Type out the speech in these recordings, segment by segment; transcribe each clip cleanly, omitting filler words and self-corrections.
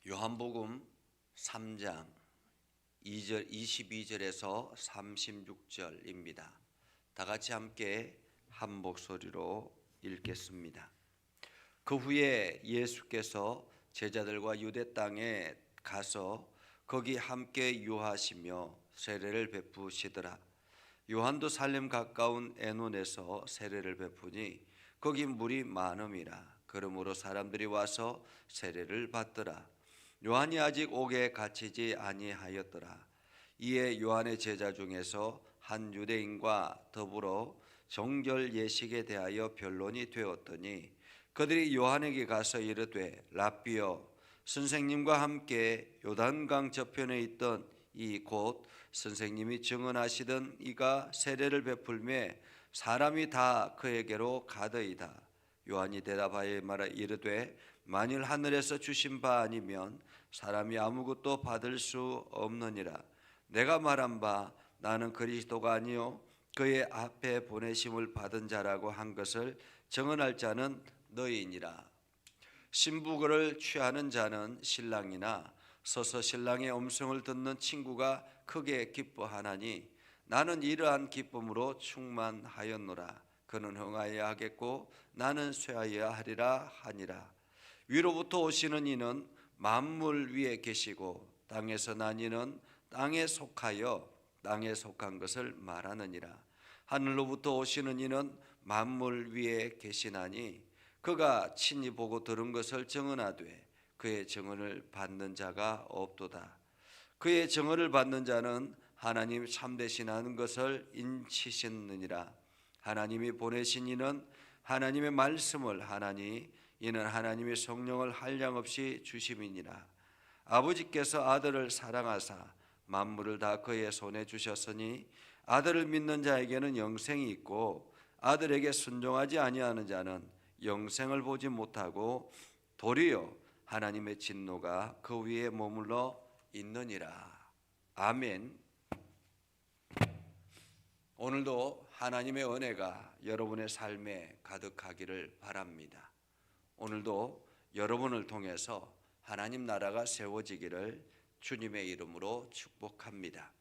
요한복음 3장 2절 22절에서 36절입니다. 다 같이 함께 한 목소리로 읽겠습니다. 그 후에 예수께서 제자들과 유대 땅에 가서 거기 함께 유하시며 세례를 베푸시더라. 요한도 살렘 가까운 에논에서 세례를 베푸니 거기 물이 많음이라. 그러므로 사람들이 와서 세례를 받더라. 요한이 아직 옥에 갇히지 아니하였더라. 이에 요한의 제자 중에서 한 유대인과 더불어 정결 예식에 대하여 변론이 되었더니 그들이 요한에게 가서 이르되 랍비여, 선생님과 함께 요단강 저편에 있던 이 곧 선생님이 증언하시던 이가 세례를 베풀매 사람이 다 그에게로 가더이다. 요한이 대답하여 말하 이르되 만일 하늘에서 주신 바 아니면 사람이 아무것도 받을 수 없느니라. 내가 말한 바 나는 그리스도가 아니요 그의 앞에 보내심을 받은 자라고 한 것을 증언할 자는 너희니라. 신부를 취하는 자는 신랑이나 서서 신랑의 음성을 듣는 친구가 크게 기뻐하나니 나는 이러한 기쁨으로 충만하였노라. 그는 흥하여야 하겠고 나는 쇠하여야 하리라 하니라. 위로부터 오시는 이는 만물 위에 계시고 땅에서 난 이는 땅에 속하여 땅에 속한 것을 말하느니라. 하늘로부터 오시는 이는 만물 위에 계시나니 그가 친히 보고 들은 것을 증언하되 그의 증언을 받는 자가 없도다. 그의 증언을 받는 자는 하나님 참되시나는 것을 인치시느니라. 하나님이 보내신 이는 하나님의 말씀을 하나니 이는 하나님의 성령을 한량없이 주심이니라. 아버지께서 아들을 사랑하사 만물을 다 그의 손에 주셨으니 아들을 믿는 자에게는 영생이 있고 아들에게 순종하지 아니하는 자는 영생을 보지 못하고 도리어 하나님의 진노가 그 위에 머물러 있느니라. 아멘. 오늘도 하나님의 은혜가 여러분의 삶에 가득하기를 바랍니다. 오늘도 여러분을 통해서 하나님 나라가 세워지기를 주님의 이름으로 축복합니다.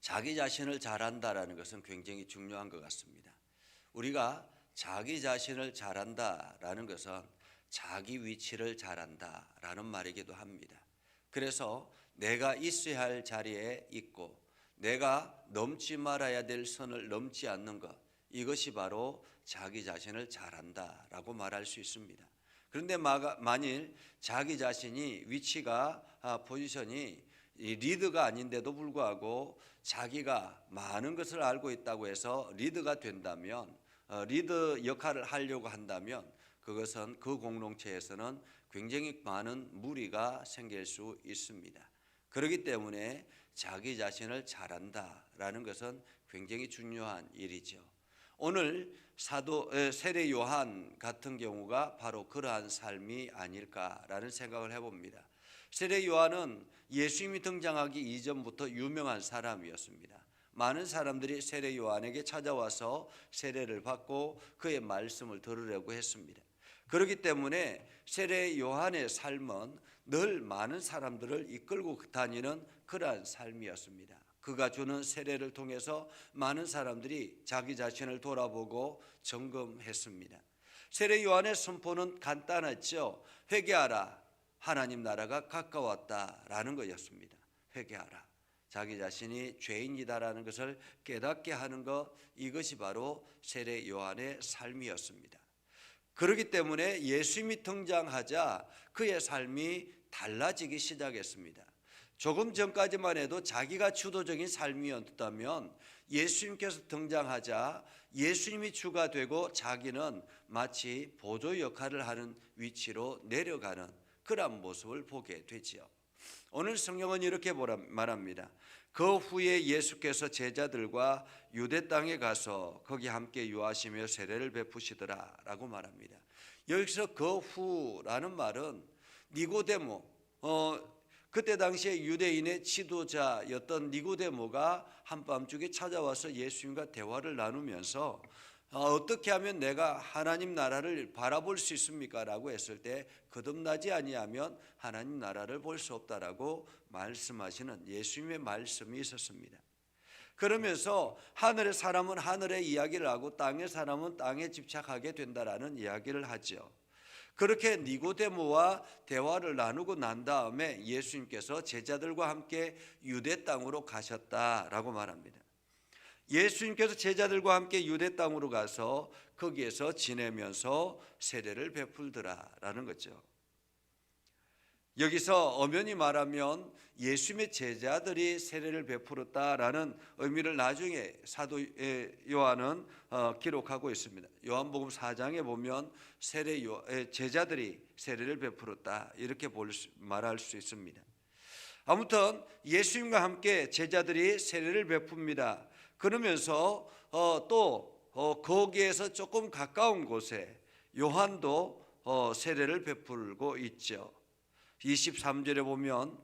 자기 자신을 잘한다라는 것은 굉장히 중요한 것 같습니다. 우리가 자기 자신을 잘한다라는 것은 자기 위치를 잘한다라는 말이기도 합니다. 그래서 내가 있어야 할 자리에 있고 내가 넘지 말아야 될 선을 넘지 않는 것, 이것이 바로 자기 자신을 잘한다라고 말할 수 있습니다. 그런데 만일 자기 자신이 위치가 포지션이 리드가 아닌데도 불구하고 자기가 많은 것을 알고 있다고 해서 리드가 된다면 리드 역할을 하려고 한다면 그것은 그 공동체에서는 굉장히 많은 무리가 생길 수 있습니다. 그렇기 때문에 자기 자신을 잘한다라는 것은 굉장히 중요한 일이죠. 오늘 세례 요한 같은 경우가 바로 그러한 삶이 아닐까라는 생각을 해봅니다. 세례 요한은 예수님이 등장하기 이전부터 유명한 사람이었습니다. 많은 사람들이 세례 요한에게 찾아와서 세례를 받고 그의 말씀을 들으려고 했습니다. 그렇기 때문에 세례 요한의 삶은 늘 많은 사람들을 이끌고 다니는 그러한 삶이었습니다. 그가 주는 세례를 통해서 많은 사람들이 자기 자신을 돌아보고 점검했습니다. 세례 요한의 선포는 간단했죠. 회개하라, 하나님 나라가 가까웠다라는 것이었습니다. 회개하라, 자기 자신이 죄인이다라는 것을 깨닫게 하는 것, 이것이 바로 세례 요한의 삶이었습니다. 그렇기 때문에 예수님이 등장하자 그의 삶이 달라지기 시작했습니다. 조금 전까지만 해도 자기가 주도적인 삶이었다면 예수님께서 등장하자 예수님이 주가 되고 자기는 마치 보조 역할을 하는 위치로 내려가는 그런 모습을 보게 되지요. 오늘 성경은 이렇게 말합니다. 그 후에 예수께서 제자들과 유대 땅에 가서 거기 함께 유하시며 세례를 베푸시더라 라고 말합니다. 여기서 그 후라는 말은 니고데모, 그때 당시에 유대인의 지도자였던 니고데모가 한밤중에 찾아와서 예수님과 대화를 나누면서 어떻게 하면 내가 하나님 나라를 바라볼 수 있습니까? 라고 했을 때 거듭나지 아니하면 하나님 나라를 볼 수 없다라고 말씀하시는 예수님의 말씀이 있었습니다. 그러면서 하늘의 사람은 하늘의 이야기를 하고 땅의 사람은 땅에 집착하게 된다라는 이야기를 하죠. 그렇게 니고데모와 대화를 나누고 난 다음에 예수님께서 제자들과 함께 유대 땅으로 가셨다라고 말합니다. 예수님께서 제자들과 함께 유대 땅으로 가서 거기에서 지내면서 세례를 베풀더라라는 거죠. 여기서 엄연히 말하면 예수님의 제자들이 세례를 베풀었다라는 의미를 나중에 사도 요한은 기록하고 있습니다. 요한복음 4장에 보면 제자들이 세례를 베풀었다 이렇게 말할 수 있습니다. 아무튼 예수님과 함께 제자들이 세례를 베풉니다. 그러면서 또 거기에서 조금 가까운 곳에 요한도 세례를 베풀고 있죠. 23절에 보면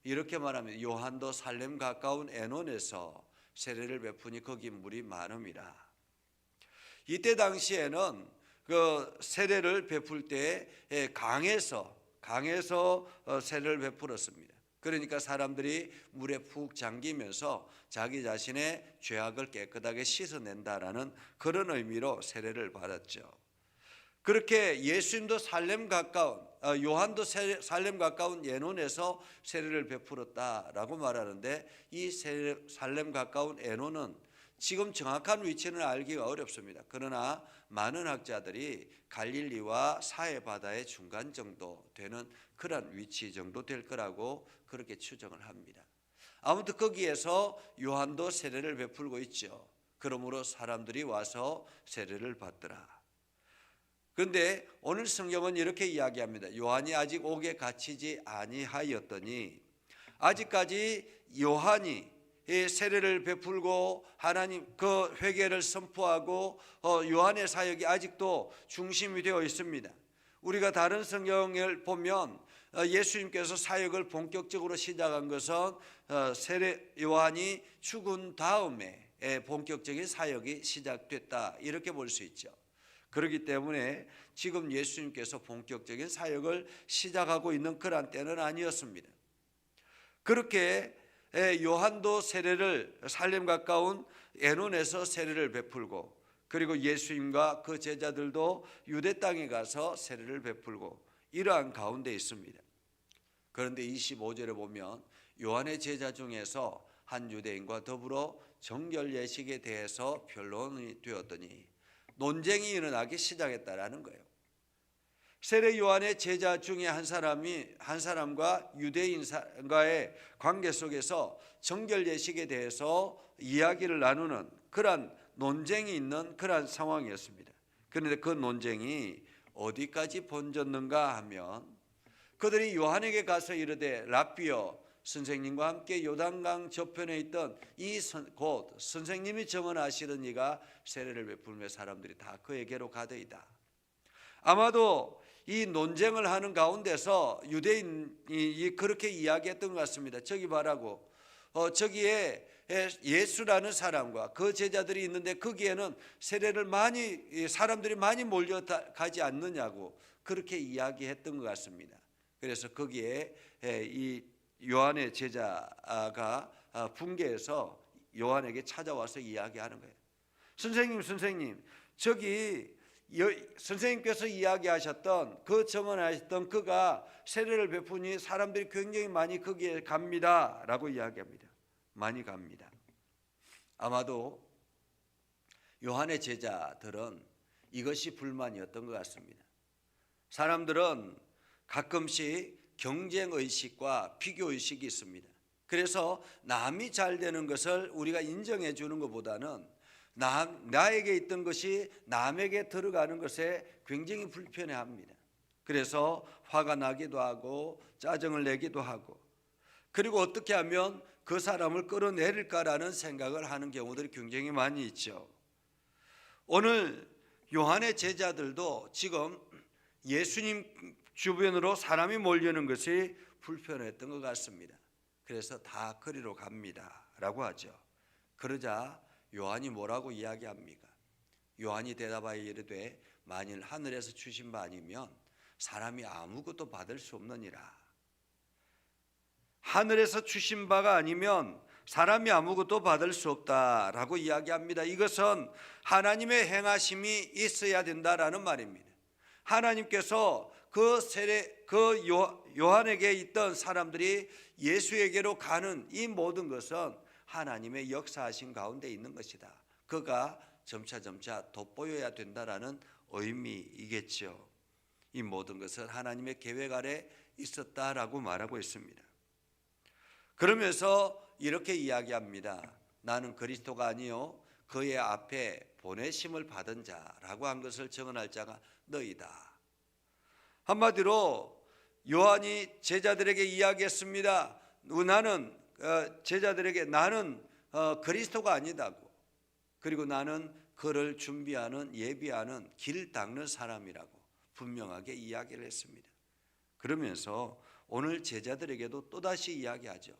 이렇게 말합니다. 요한도 살렘 가까운 에논에서 세례를 베푸니 거기 물이 많음이라. 이때 당시에는 그 세례를 베풀 때 강에서 세례를 베풀었습니다. 그러니까 사람들이 물에 푹 잠기면서 자기 자신의 죄악을 깨끗하게 씻어낸다라는 그런 의미로 세례를 받았죠. 그렇게 예수님도 요한도 살렘 가까운 에논에서 세례를 베풀었다라고 말하는데 이 살렘 가까운 에논은 지금 정확한 위치는 알기가 어렵습니다. 그러나 많은 학자들이 갈릴리와 사해 바다의 중간 정도 되는 그런 위치 정도 될 거라고 그렇게 추정을 합니다. 아무튼 거기에서 요한도 세례를 베풀고 있죠. 그러므로 사람들이 와서 세례를 받더라. 그런데 오늘 성경은 이렇게 이야기합니다. 요한이 아직 옥에 갇히지 아니하였더니 아직까지 요한이 세례를 베풀고 하나님 그 회개를 선포하고 요한의 사역이 아직도 중심이 되어 있습니다. 우리가 다른 성경을 보면 예수님께서 사역을 본격적으로 시작한 것은 요한이 죽은 다음에 본격적인 사역이 시작됐다 이렇게 볼 수 있죠. 그렇기 때문에 지금 예수님께서 본격적인 사역을 시작하고 있는 그런 때는 아니었습니다. 그렇게 요한도 세례를 살렘 가까운 에논에서 세례를 베풀고 그리고 예수님과 그 제자들도 유대 땅에 가서 세례를 베풀고 이러한 가운데 있습니다. 그런데 25절에 보면 요한의 제자 중에서 한 유대인과 더불어 정결 예식에 대해서 변론이 되었더니 논쟁이 일어나기 시작했다라는 거예요. 세례 요한의 제자 중에 한 사람과 유대인과의 관계 속에서 정결 예식에 대해서 이야기를 나누는 그런 논쟁이 있는 그런 상황이었습니다. 그런데 그 논쟁이 어디까지 번졌는가 하면 그들이 요한에게 가서 이르되 랍비여 선생님과 함께 요단강 저편에 있던 곧 선생님이 정언하시던 이가 세례를 베풀며 사람들이 다 그에게로 가더이다. 아마도 이 논쟁을 하는 가운데서 유대인이 그렇게 이야기했던 것 같습니다. 저기 봐라고 저기에 예수라는 사람과 그 제자들이 있는데 거기에는 사람들이 많이 몰려가지 않느냐고 그렇게 이야기했던 것 같습니다. 그래서 거기에 이 요한의 제자가 분개해서 요한에게 찾아와서 이야기하는 거예요. 선생님, 저기 선생님께서 이야기하셨던 그 정언하셨던 그가 세례를 베푸니 사람들이 굉장히 많이 거기에 갑니다라고 이야기합니다. 많이 갑니다. 아마도 요한의 제자들은 이것이 불만이었던 것 같습니다. 사람들은 가끔씩 경쟁의식과 비교의식이 있습니다. 그래서 남이 잘 되는 것을 우리가 인정해 주는 것보다는 나에게 있던 것이 남에게 들어가는 것에 굉장히 불편해합니다. 그래서 화가 나기도 하고 짜증을 내기도 하고 그리고 어떻게 하면 그 사람을 끌어내릴까라는 생각을 하는 경우들이 굉장히 많이 있죠. 오늘 요한의 제자들도 지금 예수님 주변으로 사람이 몰려오는 것이 불편했던 것 같습니다. 그래서 다 그리로 갑니다 라고 하죠. 그러자 요한이 뭐라고 이야기합니까? 요한이 대답하여 이르되 만일 하늘에서 주신 바 아니면 사람이 아무것도 받을 수 없느니라. 하늘에서 주신 바가 아니면 사람이 아무것도 받을 수 없다라고 이야기합니다. 이것은 하나님의 행하심이 있어야 된다라는 말입니다. 하나님께서 요한에게 있던 사람들이 예수에게로 가는 이 모든 것은 하나님의 역사하신 가운데 있는 것이다. 그가 점차 돋보여야 된다라는 의미이겠죠. 이 모든 것은 하나님의 계획 아래 있었다라고 말하고 있습니다. 그러면서 이렇게 이야기합니다. 나는 그리스도가 아니요 그의 앞에 보내심을 받은 자라고 한 것을 증언할 자가 너희다. 한마디로 요한이 제자들에게 이야기했습니다. 나는 제자들에게 나는 그리스도가 아니다고, 그리고 나는 그를 준비하는 예비하는 길 닦는 사람이라고 분명하게 이야기를 했습니다. 그러면서 오늘 제자들에게도 또다시 이야기하죠.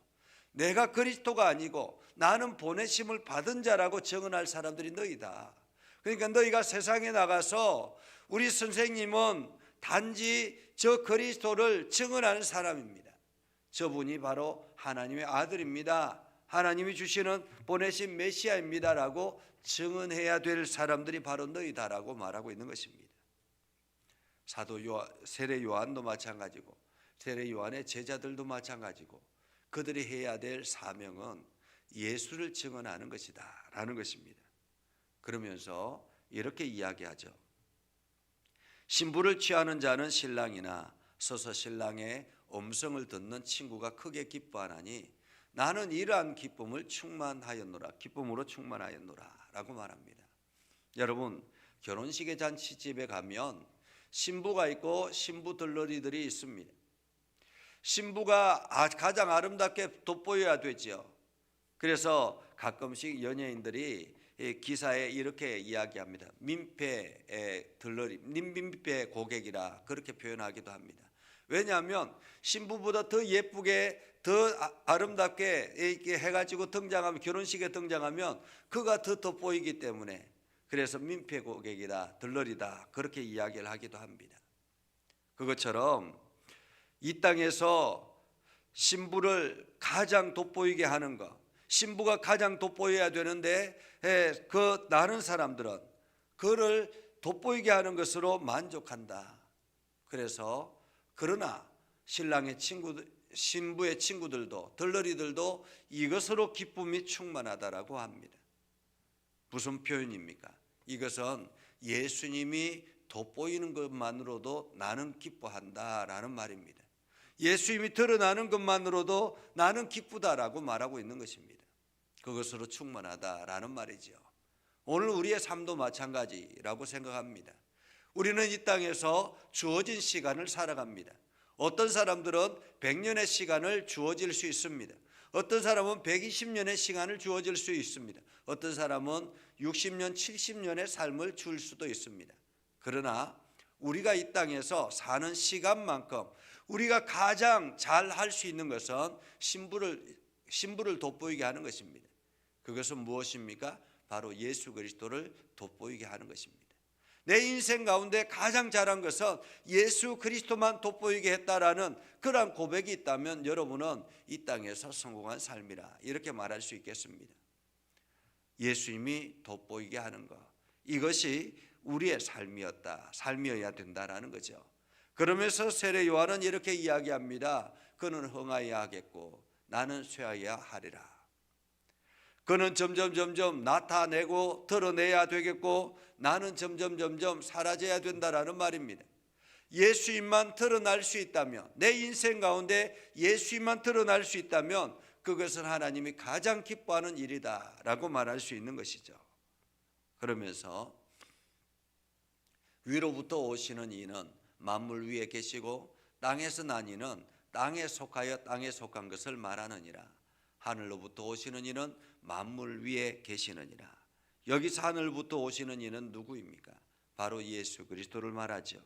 내가 그리스도가 아니고 나는 보내심을 받은 자라고 증언할 사람들이 너희다. 그러니까 너희가 세상에 나가서 우리 선생님은 단지 저 그리스도를 증언하는 사람입니다. 저분이 바로 하나님의 아들입니다. 하나님이 주시는 보내신 메시아입니다라고 증언해야 될 사람들이 바로 너희다라고 말하고 있는 것입니다. 세례 요한도 마찬가지고 세례 요한의 제자들도 마찬가지고 그들이 해야 될 사명은 예수를 증언하는 것이다 라는 것입니다. 그러면서 이렇게 이야기하죠. 신부를 취하는 자는 신랑이나 서서 신랑의 음성을 듣는 친구가 크게 기뻐하나니 나는 이러한 기쁨으로 충만하였노라 라고 말합니다. 여러분, 결혼식의 잔치집에 가면 신부가 있고 신부 들러리들이 있습니다. 신부가 가장 아름답게 돋보여야 되죠. 그래서 가끔씩 연예인들이 기사에 이렇게 이야기합니다. 민폐 들러리, 민폐 고객이라 그렇게 표현하기도 합니다. 왜냐하면 신부보다 더 예쁘게 더 아름답게 이렇게 해가지고 등장하면, 결혼식에 등장하면 그가 더 돋보이기 때문에 그래서 민폐 고객이다, 들러리다 그렇게 이야기를 하기도 합니다. 그것처럼 이 땅에서 신부를 가장 돋보이게 하는 것, 신부가 가장 돋보여야 되는데 그 다른 사람들은 그를 돋보이게 하는 것으로 만족한다. 그래서 그러나 신부의 친구들도 들러리들도 이것으로 기쁨이 충만하다라고 합니다. 무슨 표현입니까? 이것은 예수님이 돋보이는 것만으로도 나는 기뻐한다라는 말입니다. 예수님이 드러나는 것만으로도 나는 기쁘다라고 말하고 있는 것입니다. 그것으로 충만하다라는 말이죠. 오늘 우리의 삶도 마찬가지라고 생각합니다. 우리는 이 땅에서 주어진 시간을 살아갑니다. 어떤 사람들은 100년의 시간을 주어질 수 있습니다. 어떤 사람은 120년의 시간을 주어질 수 있습니다. 어떤 사람은 60년, 70년의 삶을 줄 수도 있습니다. 그러나 우리가 이 땅에서 사는 시간만큼 우리가 가장 잘 할 수 있는 것은 신부를 돋보이게 하는 것입니다. 그것은 무엇입니까? 바로 예수 그리스도를 돋보이게 하는 것입니다. 내 인생 가운데 가장 잘한 것은 예수 그리스도만 돋보이게 했다라는 그러한 고백이 있다면 여러분은 이 땅에서 성공한 삶이라 이렇게 말할 수 있겠습니다. 예수님이 돋보이게 하는 것, 이것이 우리의 삶이어야 된다라는 거죠. 그러면서 세례 요한은 이렇게 이야기합니다. 그는 흥하여야 하겠고 나는 쇠하여야 하리라. 그는 점점 나타내고 드러내야 되겠고 나는 점점 사라져야 된다라는 말입니다. 예수님만 드러날 수 있다면, 내 인생 가운데 예수님만 드러날 수 있다면 그것은 하나님이 가장 기뻐하는 일이다라고 말할 수 있는 것이죠. 그러면서 위로부터 오시는 이는 만물 위에 계시고 땅에서 난 이는 땅에 속하여 땅에 속한 것을 말하느니라. 하늘로부터 오시는 이는 만물 위에 계시느니라. 여기서 하늘부터 오시는 이는 누구입니까? 바로 예수 그리스도를 말하죠.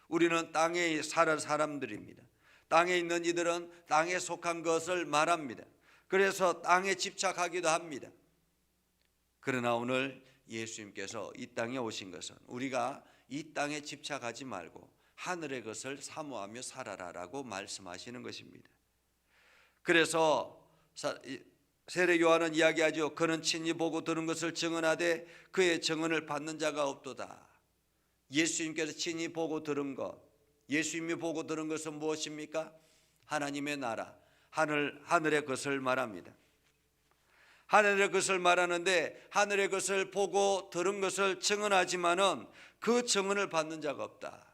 우리는 땅에 사는 사람들입니다. 땅에 있는 이들은 땅에 속한 것을 말합니다. 그래서 땅에 집착하기도 합니다. 그러나 오늘 예수님께서 이 땅에 오신 것은 우리가 이 땅에 집착하지 말고 하늘의 것을 사모하며 살아라라고 말씀하시는 것입니다. 그래서 세례 요한은 이야기하죠. 그는 친히 보고 들은 것을 증언하되 그의 증언을 받는 자가 없도다. 예수님께서 친히 보고 들은 것, 예수님이 보고 들은 것은 무엇입니까? 하나님의 나라, 하늘의 것을 말합니다. 하늘의 것을 말하는데 하늘의 것을 보고 들은 것을 증언하지만은 그 증언을 받는 자가 없다,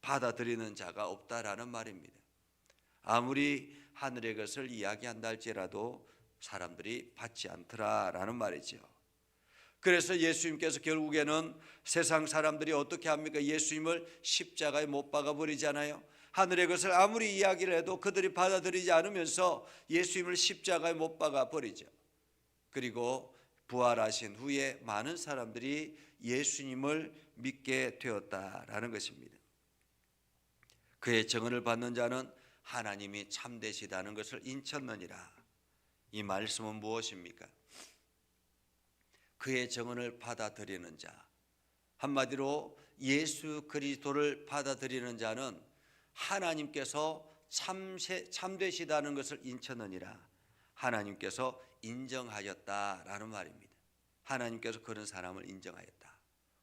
받아들이는 자가 없다라는 말입니다. 아무리 하늘의 것을 이야기한다 할지라도 사람들이 받지 않더라라는 말이죠. 그래서 예수님께서 결국에는 세상 사람들이 어떻게 합니까? 예수님을 십자가에 못 박아 버리잖아요. 하늘의 것을 아무리 이야기를 해도 그들이 받아들이지 않으면서 예수님을 십자가에 못 박아 버리죠. 그리고 부활하신 후에 많은 사람들이 예수님을 믿게 되었다라는 것입니다. 그의 증언을 받는 자는 하나님이 참되시다는 것을 인쳤느니라. 이 말씀은 무엇입니까? 그의 증언을 받아들이는 자, 한마디로 예수 그리스도를 받아들이는 자는 하나님께서 참되시다는 것을 인쳤느니라. 하나님께서 인정하였다라는 말입니다. 하나님께서 그런 사람을 인정하였다.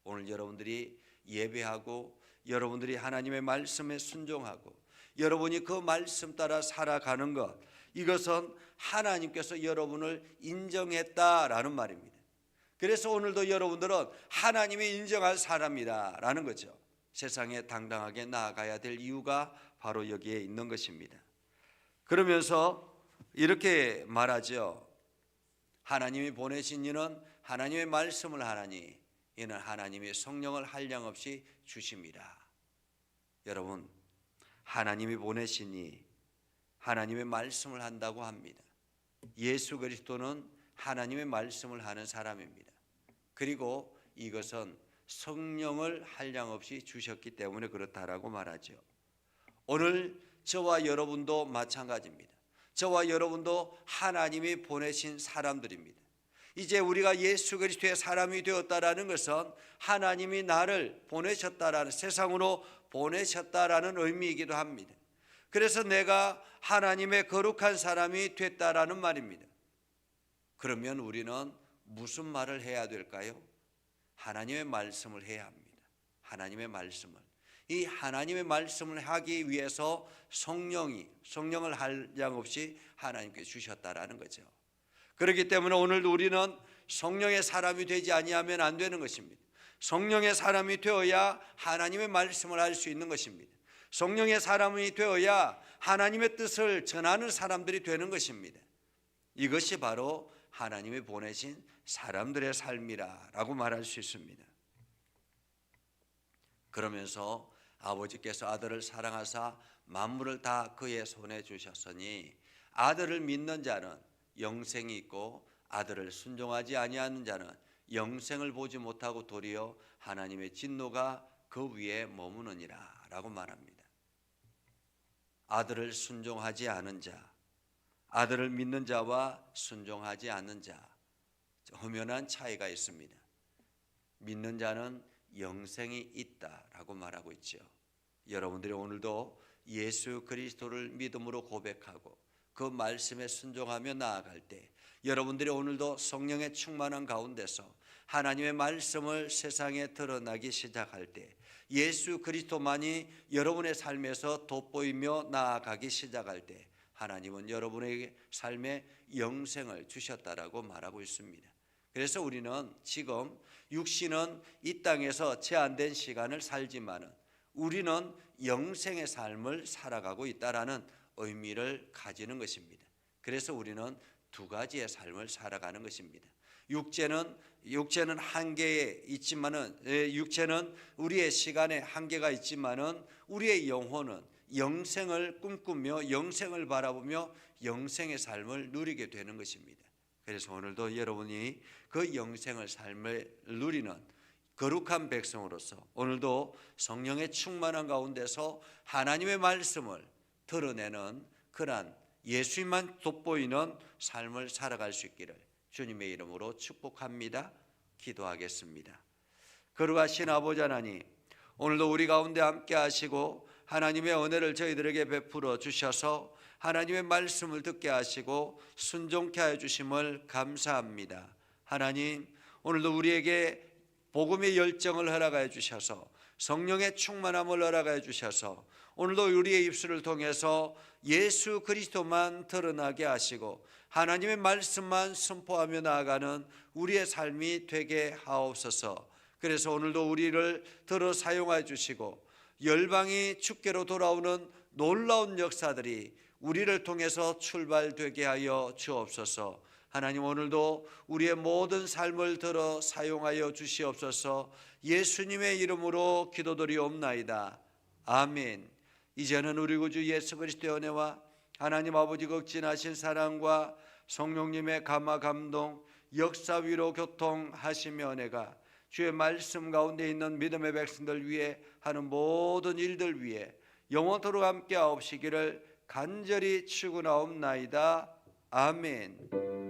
오늘 여러분들이 예배하고 여러분들이 하나님의 말씀에 순종하고 여러분이 그 말씀 따라 살아가는 것, 이것은 하나님께서 여러분을 인정했다라는 말입니다. 그래서 오늘도 여러분들은 하나님이 인정할 사람이다라는 거죠. 세상에 당당하게 나아가야 될 이유가 바로 여기에 있는 것입니다. 그러면서 이렇게 말하죠. 하나님이 보내신 이는 하나님의 말씀을 하나니 이는 하나님의 성령을 한량없이 주심이라. 여러분, 하나님이 보내시니 하나님의 말씀을 한다고 합니다. 예수 그리스도는 하나님의 말씀을 하는 사람입니다. 그리고 이것은 성령을 한량없이 주셨기 때문에 그렇다라고 말하죠. 오늘 저와 여러분도 마찬가지입니다. 저와 여러분도 하나님이 보내신 사람들입니다. 이제 우리가 예수 그리스도의 사람이 되었다라는 것은 하나님이 나를 보내셨다라는, 세상으로 보내셨다라는 의미이기도 합니다. 그래서 내가 하나님의 거룩한 사람이 됐다라는 말입니다. 그러면 우리는 무슨 말을 해야 될까요? 하나님의 말씀을 해야 합니다. 하나님의 말씀을. 이 하나님의 말씀을 하기 위해서 성령을 한량없이 하나님께 주셨다라는 거죠. 그렇기 때문에 오늘도 우리는 성령의 사람이 되지 아니하면 안 되는 것입니다. 성령의 사람이 되어야 하나님의 말씀을 할 수 있는 것입니다. 성령의 사람이 되어야 하나님의 뜻을 전하는 사람들이 되는 것입니다. 이것이 바로 하나님이 보내신 사람들의 삶이라고 말할 수 있습니다. 그러면서 아버지께서 아들을 사랑하사 만물을 다 그의 손에 주셨으니 아들을 믿는 자는 영생이 있고 아들을 순종하지 아니하는 자는 영생을 보지 못하고 도리어 하나님의 진노가 그 위에 머무느니라 라고 말합니다. 아들을 순종하지 않은 자, 아들을 믿는 자와 순종하지 않는 자, 엄연한 차이가 있습니다. 믿는 자는 영생이 있다라고 말하고 있죠. 여러분들이 오늘도 예수 그리스도를 믿음으로 고백하고 그 말씀에 순종하며 나아갈 때 여러분들이 오늘도 성령의 충만한 가운데서 하나님의 말씀을 세상에 드러나기 시작할 때 예수 그리스도만이 여러분의 삶에서 돋보이며 나아가기 시작할 때 하나님은 여러분에게 삶에 영생을 주셨다라고 말하고 있습니다. 그래서 우리는 지금 육신은 이 땅에서 제한된 시간을 살지만은 우리는 영생의 삶을 살아가고 있다라는 의미를 가지는 것입니다. 그래서 우리는 두 가지의 삶을 살아가는 것입니다. 육체는 한계에 있지만은, 육체는 우리의 시간에 한계가 있지만은 우리의 영혼은 영생을 꿈꾸며 영생을 바라보며 영생의 삶을 누리게 되는 것입니다. 그래서 오늘도 여러분이 그 영생의 삶을 누리는 거룩한 백성으로서 오늘도 성령의 충만한 가운데서 하나님의 말씀을 드러내는 그러한 예수님만 돋보이는 삶을 살아갈 수 있기를 주님의 이름으로 축복합니다. 기도하겠습니다. 거룩하신 아버지 하나님, 오늘도 우리 가운데 함께 하시고 하나님의 은혜를 저희들에게 베풀어 주셔서 하나님의 말씀을 듣게 하시고 순종케 하여 주심을 감사합니다. 하나님, 오늘도 우리에게 복음의 열정을 허락하여 주셔서 성령의 충만함을 허락하여 주셔서 오늘도 우리의 입술을 통해서 예수 그리스도만 드러나게 하시고 하나님의 말씀만 선포하며 나아가는 우리의 삶이 되게 하옵소서. 그래서 오늘도 우리를 들어 사용하여 주시고 열방이 주께로 돌아오는 놀라운 역사들이 우리를 통해서 출발되게 하여 주옵소서. 하나님, 오늘도 우리의 모든 삶을 들어 사용하여 주시옵소서. 예수님의 이름으로 기도드리옵나이다. 아멘. 이제는 우리 구주 예수 그리스도의 은혜와 하나님 아버지 극진하신 사랑과 성령님의 감화 감동 역사 위로 교통하시며 은혜가 주의 말씀 가운데 있는 믿음의 백성들 위해 하는 모든 일들 위해 영원토록 함께 하옵시기를 간절히 축원하옵나이다. 아멘.